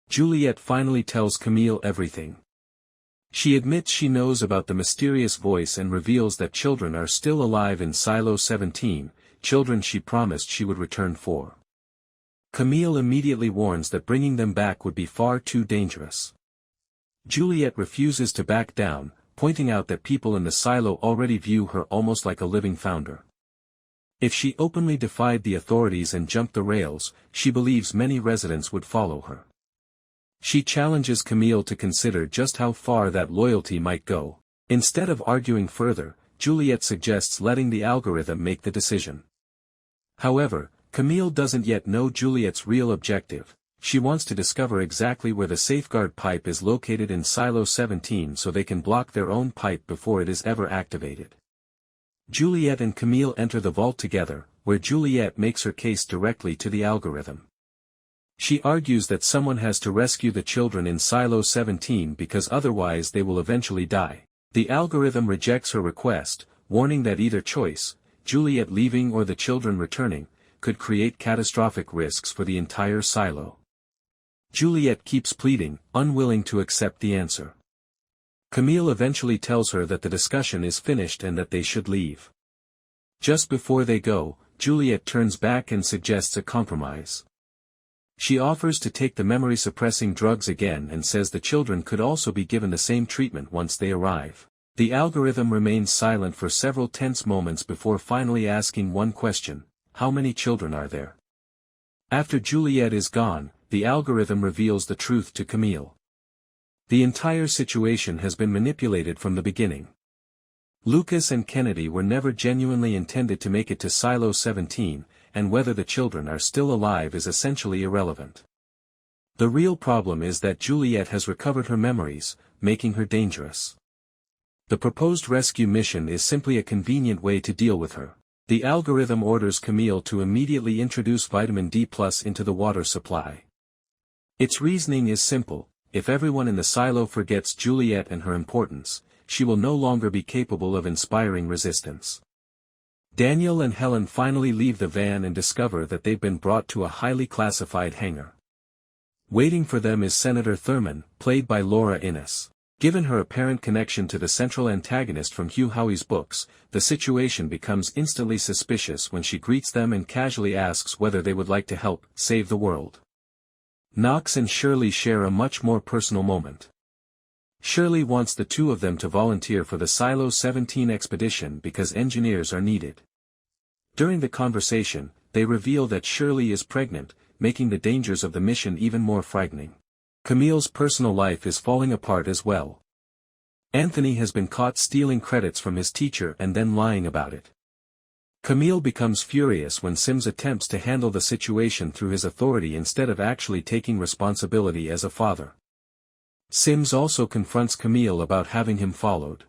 Juliet finally tells Camille everything. She admits she knows about the mysterious voice and reveals that children are still alive in Silo 17, children she promised she would return for. Camille immediately warns that bringing them back would be far too dangerous. Juliet refuses to back down, pointing out that people in the silo already view her almost like a living founder. If she openly defied the authorities and jumped the rails, she believes many residents would follow her. She challenges Camille to consider just how far that loyalty might go. Instead of arguing further, Juliet suggests letting the algorithm make the decision. However, Camille doesn't yet know Juliet's real objective. She wants to discover exactly where the safeguard pipe is located in Silo 17 so they can block their own pipe before it is ever activated. Juliet and Camille enter the vault together, where Juliet makes her case directly to the algorithm. She argues that someone has to rescue the children in Silo 17 because otherwise they will eventually die. The algorithm rejects her request, warning that either choice, Juliet leaving or the children returning, could create catastrophic risks for the entire silo. Juliet keeps pleading, unwilling to accept the answer. Camille eventually tells her that the discussion is finished and that they should leave. Just before they go, Juliet turns back and suggests a compromise. She offers to take the memory-suppressing drugs again and says the children could also be given the same treatment once they arrive. The algorithm remains silent for several tense moments before finally asking one question: how many children are there? After Juliet is gone, the algorithm reveals the truth to Camille. The entire situation has been manipulated from the beginning. Lucas and Kennedy were never genuinely intended to make it to Silo 17, and whether the children are still alive is essentially irrelevant. The real problem is that Juliet has recovered her memories, making her dangerous. The proposed rescue mission is simply a convenient way to deal with her. The algorithm orders Camille to immediately introduce vitamin D+ into the water supply. Its reasoning is simple: if everyone in the silo forgets Juliet and her importance, she will no longer be capable of inspiring resistance. Daniel and Helen finally leave the van and discover that they've been brought to a highly classified hangar. Waiting for them is Senator Thurman, played by Laura Innes. Given her apparent connection to the central antagonist from Hugh Howey's books, the situation becomes instantly suspicious when she greets them and casually asks whether they would like to help save the world. Knox and Shirley share a much more personal moment. Shirley wants the two of them to volunteer for the Silo 17 expedition because engineers are needed. During the conversation, they reveal that Shirley is pregnant, making the dangers of the mission even more frightening. Camille's personal life is falling apart as well. Anthony has been caught stealing credits from his teacher and then lying about it. Camille becomes furious when Sims attempts to handle the situation through his authority instead of actually taking responsibility as a father. Sims also confronts Camille about having him followed.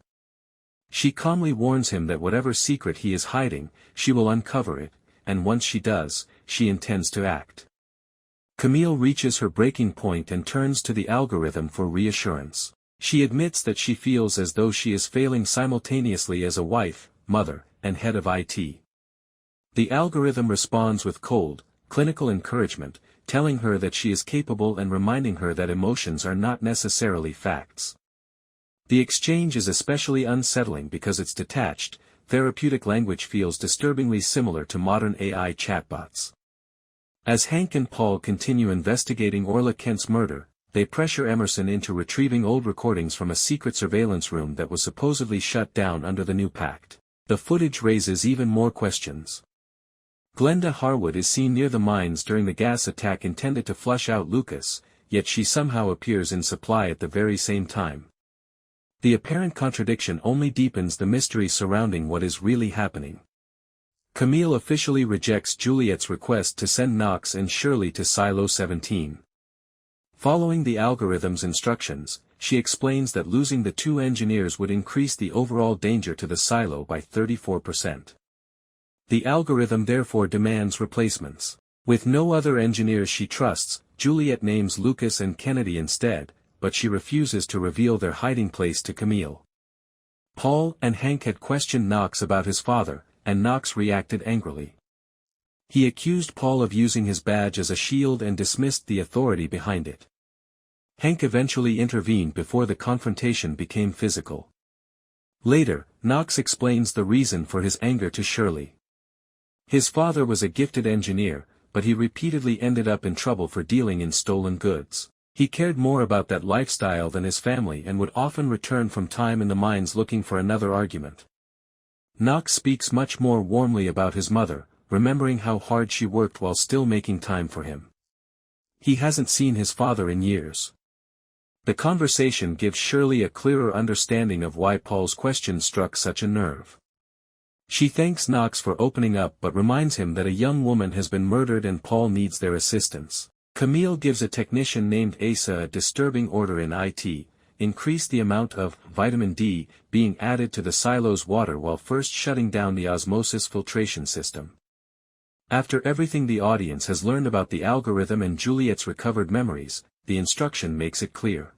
She calmly warns him that whatever secret he is hiding, she will uncover it, and once she does, she intends to act. Camille reaches her breaking point and turns to the algorithm for reassurance. She admits that she feels as though she is failing simultaneously as a wife, mother, and head of IT. The algorithm responds with cold, clinical encouragement, telling her that she is capable and reminding her that emotions are not necessarily facts. The exchange is especially unsettling because its detached, therapeutic language feels disturbingly similar to modern AI chatbots. As Hank and Paul continue investigating Orla Kent's murder, they pressure Emerson into retrieving old recordings from a secret surveillance room that was supposedly shut down under the new pact. The footage raises even more questions. Glenda Harwood is seen near the mines during the gas attack intended to flush out Lucas, yet she somehow appears in supply at the very same time. The apparent contradiction only deepens the mystery surrounding what is really happening. Camille officially rejects Juliet's request to send Knox and Shirley to Silo 17. Following the algorithm's instructions, she explains that losing the two engineers would increase the overall danger to the silo by 34%. The algorithm therefore demands replacements. With no other engineers she trusts, Juliet names Lucas and Kennedy instead, but she refuses to reveal their hiding place to Camille. Paul and Hank had questioned Knox about his father, and Knox reacted angrily. He accused Paul of using his badge as a shield and dismissed the authority behind it. Hank eventually intervened before the confrontation became physical. Later, Knox explains the reason for his anger to Shirley. His father was a gifted engineer, but he repeatedly ended up in trouble for dealing in stolen goods. He cared more about that lifestyle than his family and would often return from time in the mines looking for another argument. Knox speaks much more warmly about his mother, remembering how hard she worked while still making time for him. He hasn't seen his father in years. The conversation gives Shirley a clearer understanding of why Paul's question struck such a nerve. She thanks Knox for opening up but reminds him that a young woman has been murdered and Paul needs their assistance. Camille gives a technician named Asa a disturbing order in IT, increase the amount of vitamin D being added to the silo's water while first shutting down the osmosis filtration system. After everything the audience has learned about the algorithm and Juliet's recovered memories, the instruction makes it clear.